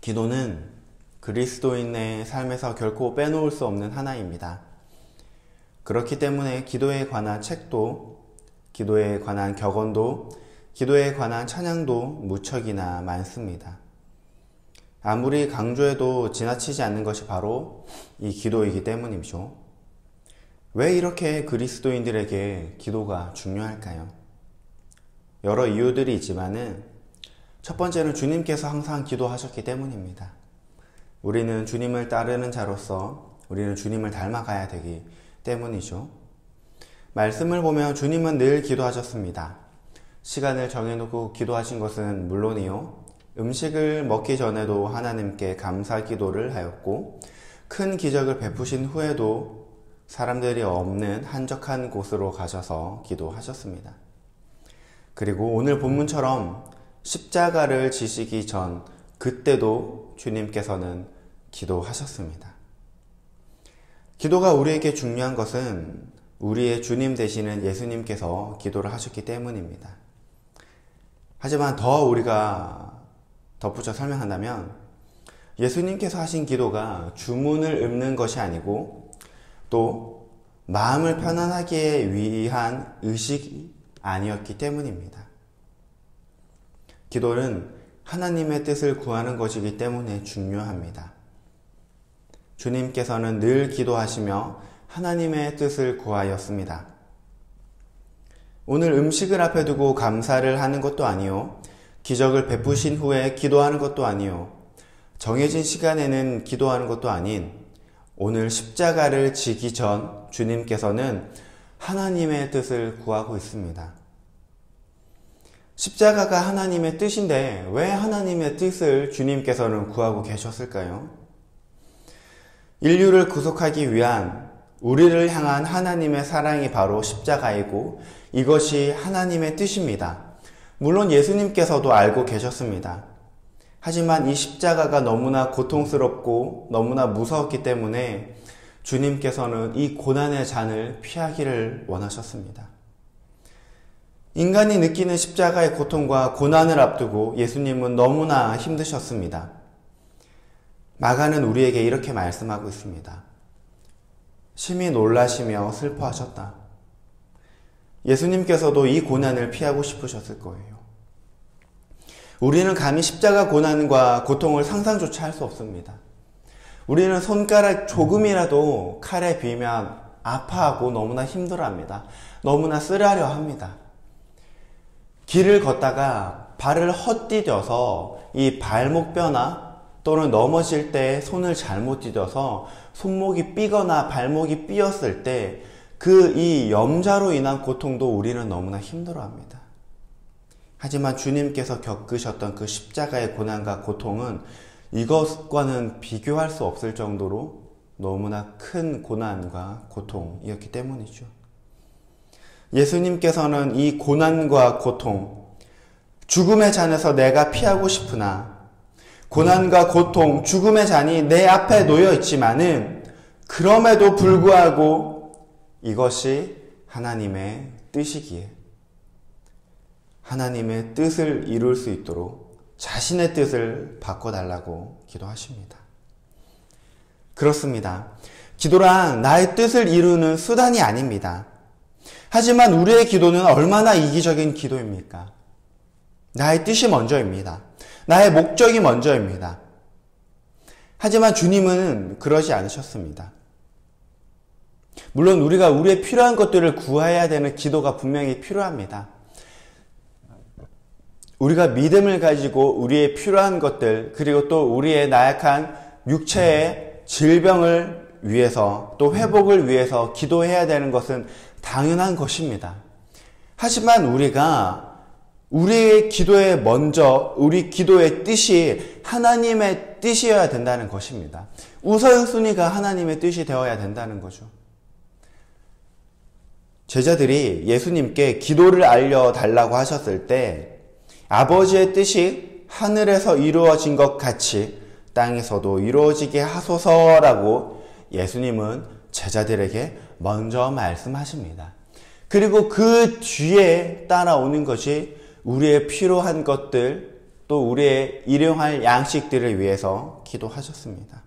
기도는 그리스도인의 삶에서 결코 빼놓을 수 없는 하나입니다. 그렇기 때문에 기도에 관한 책도, 기도에 관한 격언도, 기도에 관한 찬양도 무척이나 많습니다. 아무리 강조해도 지나치지 않는 것이 바로 이 기도이기 때문이죠. 왜 이렇게 그리스도인들에게 기도가 중요할까요? 여러 이유들이 있지만은 첫 번째는 주님께서 항상 기도하셨기 때문입니다. 우리는 주님을 따르는 자로서 우리는 주님을 닮아가야 되기 때문이죠. 말씀을 보면 주님은 늘 기도하셨습니다. 시간을 정해놓고 기도하신 것은 물론이요, 음식을 먹기 전에도 하나님께 감사 기도를 하였고, 큰 기적을 베푸신 후에도 사람들이 없는 한적한 곳으로 가셔서 기도하셨습니다. 그리고 오늘 본문처럼 십자가를 지시기 전 그때도 주님께서는 기도하셨습니다. 기도가 우리에게 중요한 것은 우리의 주님 되시는 예수님께서 기도를 하셨기 때문입니다. 하지만 더 우리가 덧붙여 설명한다면 예수님께서 하신 기도가 주문을 읊는 것이 아니고 또 마음을 편안하게 위한 의식이 아니었기 때문입니다. 기도는 하나님의 뜻을 구하는 것이기 때문에 중요합니다. 주님께서는 늘 기도하시며 하나님의 뜻을 구하였습니다. 오늘 음식을 앞에 두고 감사를 하는 것도 아니요, 기적을 베푸신 후에 기도하는 것도 아니요, 정해진 시간에는 기도하는 것도 아닌 오늘 십자가를 지기 전 주님께서는 하나님의 뜻을 구하고 있습니다. 십자가가 하나님의 뜻인데 왜 하나님의 뜻을 주님께서는 구하고 계셨을까요? 인류를 구속하기 위한 우리를 향한 하나님의 사랑이 바로 십자가이고 이것이 하나님의 뜻입니다. 물론 예수님께서도 알고 계셨습니다. 하지만 이 십자가가 너무나 고통스럽고 너무나 무서웠기 때문에 주님께서는 이 고난의 잔을 피하기를 원하셨습니다. 인간이 느끼는 십자가의 고통과 고난을 앞두고 예수님은 너무나 힘드셨습니다. 마가는 우리에게 이렇게 말씀하고 있습니다. 심히 놀라시며 슬퍼하셨다. 예수님께서도 이 고난을 피하고 싶으셨을 거예요. 우리는 감히 십자가 고난과 고통을 상상조차 할 수 없습니다. 우리는 손가락 조금이라도 칼에 비면 아파하고 너무나 힘들어합니다. 너무나 쓰라려 합니다. 길을 걷다가 발을 헛디뎌서 이 발목뼈나 또는 넘어질 때 손을 잘못 디뎌서 손목이 삐거나 발목이 삐었을 때 그 이 염자로 인한 고통도 우리는 너무나 힘들어합니다. 하지만 주님께서 겪으셨던 그 십자가의 고난과 고통은 이것과는 비교할 수 없을 정도로 너무나 큰 고난과 고통이었기 때문이죠. 예수님께서는 이 고난과 고통, 죽음의 잔에서 내가 피하고 싶으나 고난과 고통, 죽음의 잔이 내 앞에 놓여 있지만은 그럼에도 불구하고 이것이 하나님의 뜻이기에 하나님의 뜻을 이룰 수 있도록 자신의 뜻을 바꿔달라고 기도하십니다. 그렇습니다. 기도란 나의 뜻을 이루는 수단이 아닙니다. 하지만 우리의 기도는 얼마나 이기적인 기도입니까? 나의 뜻이 먼저입니다. 나의 목적이 먼저입니다. 하지만 주님은 그러지 않으셨습니다. 물론 우리가 우리의 필요한 것들을 구해야 되는 기도가 분명히 필요합니다. 우리가 믿음을 가지고 우리의 필요한 것들, 그리고 또 우리의 나약한 육체의 질병을 위해서, 또 회복을 위해서 기도해야 되는 것은 당연한 것입니다. 하지만 우리가 우리의 기도에 먼저 우리 기도의 뜻이 하나님의 뜻이어야 된다는 것입니다. 우선순위가 하나님의 뜻이 되어야 된다는 거죠. 제자들이 예수님께 기도를 알려달라고 하셨을 때 아버지의 뜻이 하늘에서 이루어진 것 같이 땅에서도 이루어지게 하소서라고 예수님은 제자들에게 먼저 말씀하십니다. 그리고 그 뒤에 따라오는 것이 우리의 필요한 것들, 또 우리의 일용할 양식들을 위해서 기도하셨습니다.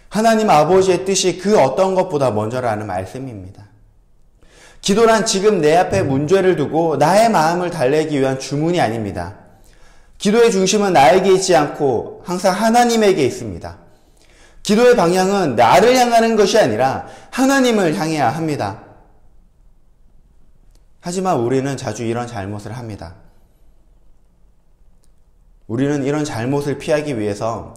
하나님 아버지의 뜻이 그 어떤 것보다 먼저라는 말씀입니다. 기도란 지금 내 앞에 문제를 두고 나의 마음을 달래기 위한 주문이 아닙니다. 기도의 중심은 나에게 있지 않고 항상 하나님에게 있습니다. 기도의 방향은 나를 향하는 것이 아니라 하나님을 향해야 합니다. 하지만 우리는 자주 이런 잘못을 합니다. 우리는 이런 잘못을 피하기 위해서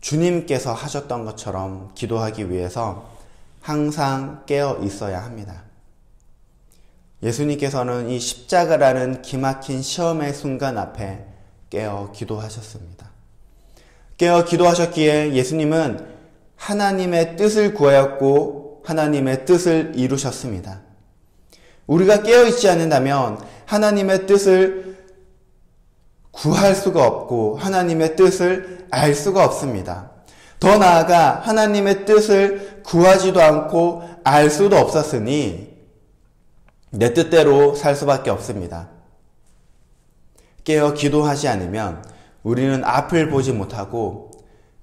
주님께서 하셨던 것처럼 기도하기 위해서 항상 깨어 있어야 합니다. 예수님께서는 이 십자가라는 기막힌 시험의 순간 앞에 깨어 기도하셨습니다. 깨어 기도하셨기에 예수님은 하나님의 뜻을 구하였고 하나님의 뜻을 이루셨습니다. 우리가 깨어있지 않는다면 하나님의 뜻을 구할 수가 없고 하나님의 뜻을 알 수가 없습니다. 더 나아가 하나님의 뜻을 구하지도 않고 알 수도 없었으니 내 뜻대로 살 수밖에 없습니다. 깨어 기도하지 않으면 우리는 앞을 보지 못하고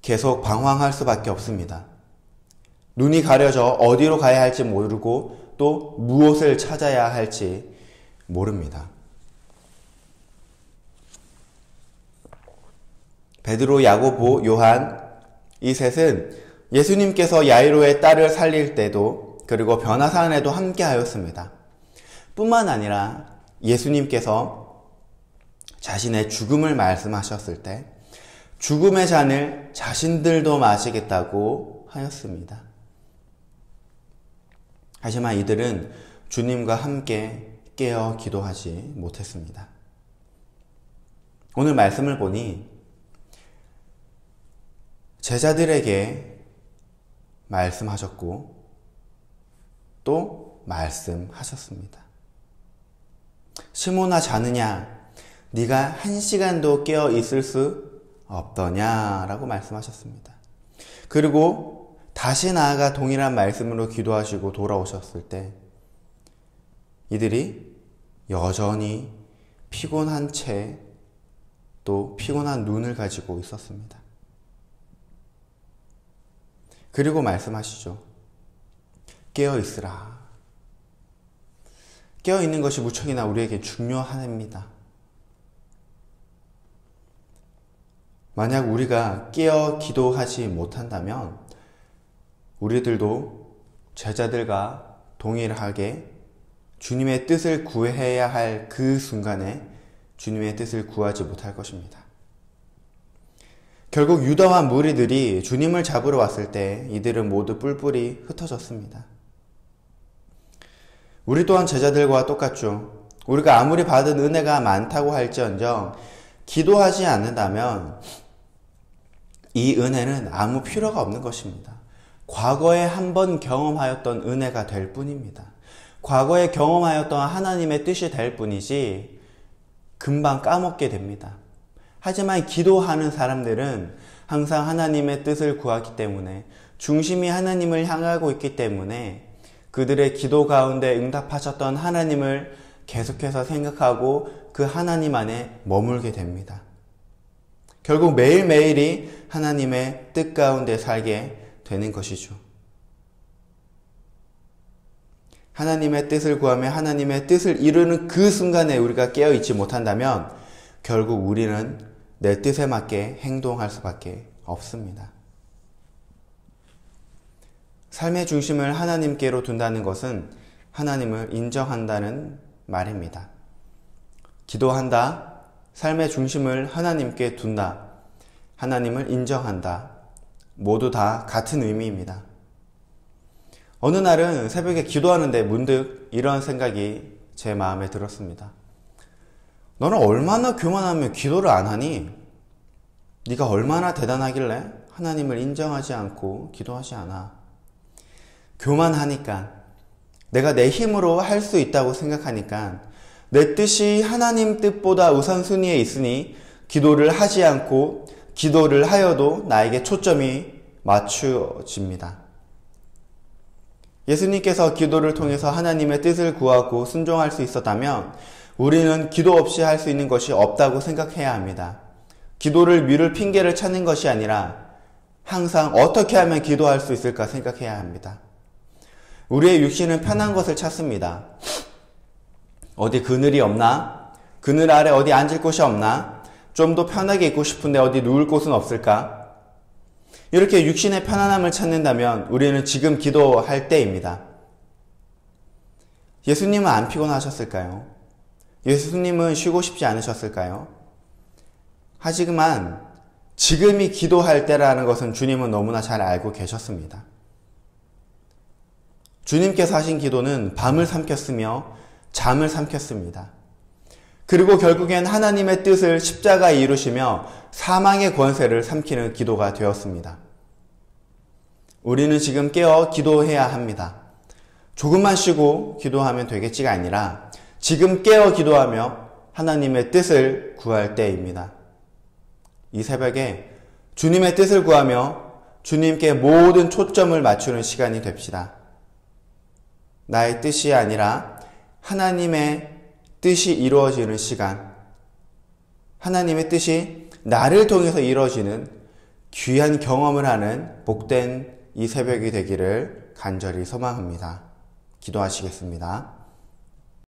계속 방황할 수밖에 없습니다. 눈이 가려져 어디로 가야 할지 모르고 또 무엇을 찾아야 할지 모릅니다. 베드로, 야고보, 요한 이 셋은 예수님께서 야이로의 딸을 살릴 때도 그리고 변화산에도 함께 하였습니다. 뿐만 아니라 예수님께서 자신의 죽음을 말씀하셨을 때 죽음의 잔을 자신들도 마시겠다고 하였습니다. 하지만 이들은 주님과 함께 깨어 기도하지 못했습니다. 오늘 말씀을 보니 제자들에게 말씀하셨고 또 말씀하셨습니다. 시몬아 자느냐? 네가 1시간도 깨어 있을 수 없더냐라고 말씀하셨습니다. 그리고 다시 나아가 동일한 말씀으로 기도하시고 돌아오셨을 때 이들이 여전히 피곤한 채 또 피곤한 눈을 가지고 있었습니다. 그리고 말씀하시죠. 깨어 있으라. 깨어 있는 것이 무척이나 우리에게 중요합니다. 만약 우리가 깨어 기도하지 못한다면 우리들도 제자들과 동일하게 주님의 뜻을 구해야 할 그 순간에 주님의 뜻을 구하지 못할 것입니다. 결국 유다와 무리들이 주님을 잡으러 왔을 때 이들은 모두 뿔뿔이 흩어졌습니다. 우리 또한 제자들과 똑같죠. 우리가 아무리 받은 은혜가 많다고 할지언정 기도하지 않는다면 이 은혜는 아무 필요가 없는 것입니다. 과거에 한 번 경험하였던 은혜가 될 뿐입니다. 과거에 경험하였던 하나님의 뜻이 될 뿐이지 금방 까먹게 됩니다. 하지만 기도하는 사람들은 항상 하나님의 뜻을 구하기 때문에 중심이 하나님을 향하고 있기 때문에 그들의 기도 가운데 응답하셨던 하나님을 계속해서 생각하고 그 하나님 안에 머물게 됩니다. 결국 매일매일이 하나님의 뜻 가운데 살게 되는 것이죠. 하나님의 뜻을 구하며 하나님의 뜻을 이루는 그 순간에 우리가 깨어있지 못한다면 결국 우리는 내 뜻에 맞게 행동할 수밖에 없습니다. 삶의 중심을 하나님께로 둔다는 것은 하나님을 인정한다는 말입니다. 기도한다, 삶의 중심을 하나님께 둔다, 하나님을 인정한다. 모두 다 같은 의미입니다. 어느 날은 새벽에 기도하는데 문득 이런 생각이 제 마음에 들었습니다. 너는 얼마나 교만하면 기도를 안 하니? 네가 얼마나 대단하길래 하나님을 인정하지 않고 기도하지 않아? 교만하니까, 내가 내 힘으로 할 수 있다고 생각하니까 내 뜻이 하나님 뜻보다 우선순위에 있으니 기도를 하지 않고 기도를 하여도 나에게 초점이 맞추어집니다. 예수님께서 기도를 통해서 하나님의 뜻을 구하고 순종할 수 있었다면 우리는 기도 없이 할 수 있는 것이 없다고 생각해야 합니다. 기도를 미룰 핑계를 찾는 것이 아니라 항상 어떻게 하면 기도할 수 있을까 생각해야 합니다. 우리의 육신은 편한 것을 찾습니다. 어디 그늘이 없나? 그늘 아래 어디 앉을 곳이 없나? 좀 더 편하게 있고 싶은데 어디 누울 곳은 없을까? 이렇게 육신의 편안함을 찾는다면 우리는 지금 기도할 때입니다. 예수님은 안 피곤하셨을까요? 예수님은 쉬고 싶지 않으셨을까요? 하지만 지금이 기도할 때라는 것은 주님은 너무나 잘 알고 계셨습니다. 주님께서 하신 기도는 밤을 삼켰으며 잠을 삼켰습니다. 그리고 결국엔 하나님의 뜻을 십자가에 이루시며 사망의 권세를 삼키는 기도가 되었습니다. 우리는 지금 깨어 기도해야 합니다. 조금만 쉬고 기도하면 되겠지가 아니라 지금 깨어 기도하며 하나님의 뜻을 구할 때입니다. 이 새벽에 주님의 뜻을 구하며 주님께 모든 초점을 맞추는 시간이 됩시다. 나의 뜻이 아니라 하나님의 뜻이 이루어지는 시간, 하나님의 뜻이 나를 통해서 이루어지는 귀한 경험을 하는 복된 이 새벽이 되기를 간절히 소망합니다. 기도하시겠습니다.